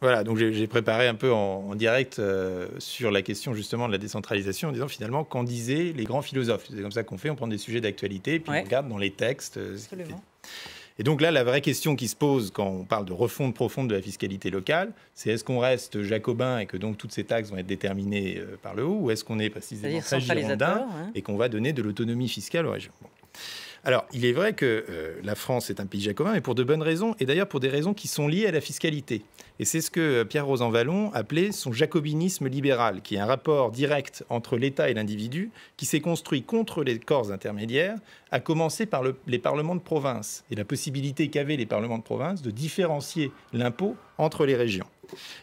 Voilà, donc j'ai préparé un peu en direct sur la question justement de la décentralisation en disant finalement qu'en disaient les grands philosophes. C'est comme ça qu'on fait, on prend des sujets d'actualité puis on regarde dans les textes ce qui fait. Et donc là, la vraie question qui se pose quand on parle de refonte profonde de la fiscalité locale, c'est est-ce qu'on reste jacobin et que donc toutes ces taxes vont être déterminées par le haut, ou est-ce qu'on est précisément très girondin et qu'on va donner de l'autonomie fiscale aux régions. Bon. Alors, il est vrai que la France est un pays jacobin, mais pour de bonnes raisons, et d'ailleurs pour des raisons qui sont liées à la fiscalité. Et c'est ce que Pierre Rosanvallon appelait son jacobinisme libéral, qui est un rapport direct entre l'État et l'individu, qui s'est construit contre les corps intermédiaires, à commencer par les parlements de province, et la possibilité qu'avaient les parlements de province de différencier l'impôt entre les régions.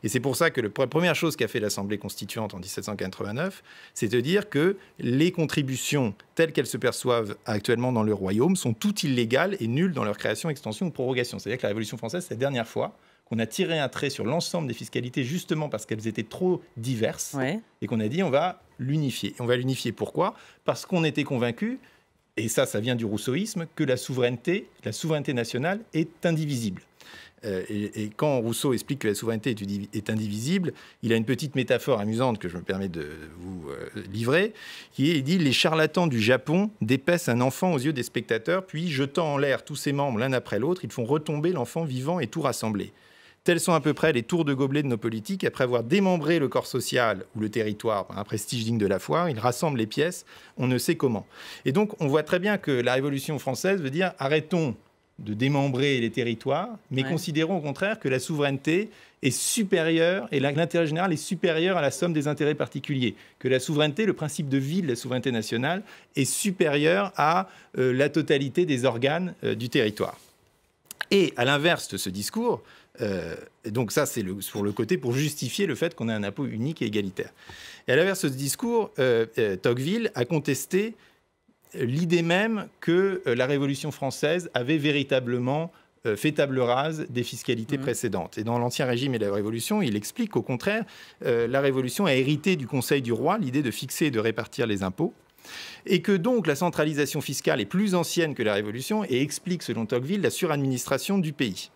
Et c'est pour ça que la première chose qu'a fait l'Assemblée constituante en 1789, c'est de dire que les contributions telles qu'elles se perçoivent actuellement dans le royaume sont toutes illégales et nulles dans leur création, extension ou prorogation. C'est-à-dire que la Révolution française, c'est la dernière fois qu'on a tiré un trait sur l'ensemble des fiscalités justement parce qu'elles étaient trop diverses et qu'on a dit on va l'unifier. On va l'unifier pourquoi ? Parce qu'on était convaincu, et ça vient du rousseauisme, que la souveraineté nationale est indivisible. Et quand Rousseau explique que la souveraineté est indivisible, il a une petite métaphore amusante que je me permets de vous livrer, il dit « Les charlatans du Japon dépaissent un enfant aux yeux des spectateurs, puis, jetant en l'air tous ses membres l'un après l'autre, ils font retomber l'enfant vivant et tout rassemblé. Tels sont à peu près les tours de gobelet de nos politiques. Après avoir démembré le corps social ou le territoire par un prestige digne de la foire, ils rassemblent les pièces, on ne sait comment. » Et donc, on voit très bien que la Révolution française veut dire « arrêtons de démembrer les territoires, mais considérons au contraire que la souveraineté est supérieure, et l'intérêt général est supérieur à la somme des intérêts particuliers. Que la souveraineté, le principe de vie de la souveraineté nationale, est supérieur à la totalité des organes du territoire. » Et à l'inverse de ce discours, donc ça c'est sur le côté pour justifier le fait qu'on ait un impôt unique et égalitaire. Et à l'inverse de ce discours, Tocqueville a contesté l'idée même que la Révolution française avait véritablement fait table rase des fiscalités précédentes. Et dans l'Ancien Régime et la Révolution, il explique qu'au contraire, la Révolution a hérité du Conseil du roi l'idée de fixer et de répartir les impôts, et que donc la centralisation fiscale est plus ancienne que la Révolution et explique, selon Tocqueville, la suradministration du pays.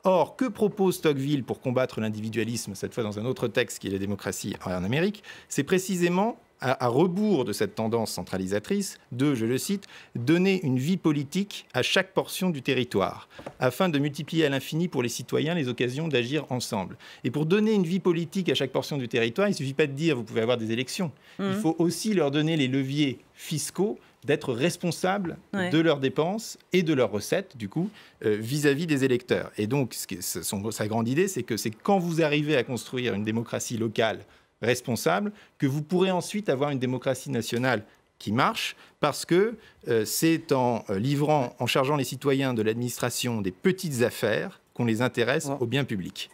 Or, que propose Tocqueville pour combattre l'individualisme, cette fois dans un autre texte qui est la démocratie en Amérique? C'est précisément à rebours de cette tendance centralisatrice, de, je le cite, « donner une vie politique à chaque portion du territoire, afin de multiplier à l'infini pour les citoyens les occasions d'agir ensemble. » Et pour donner une vie politique à chaque portion du territoire, il ne suffit pas de dire « vous pouvez avoir des élections ». Il faut aussi leur donner les leviers fiscaux d'être responsables de leurs dépenses et de leurs recettes, du coup, vis-à-vis des électeurs. Et donc, sa grande idée, c'est que c'est quand vous arrivez à construire une démocratie locale responsable, que vous pourrez ensuite avoir une démocratie nationale qui marche, parce que c'est en chargeant les citoyens de l'administration des petites affaires qu'on les intéresse au bien public.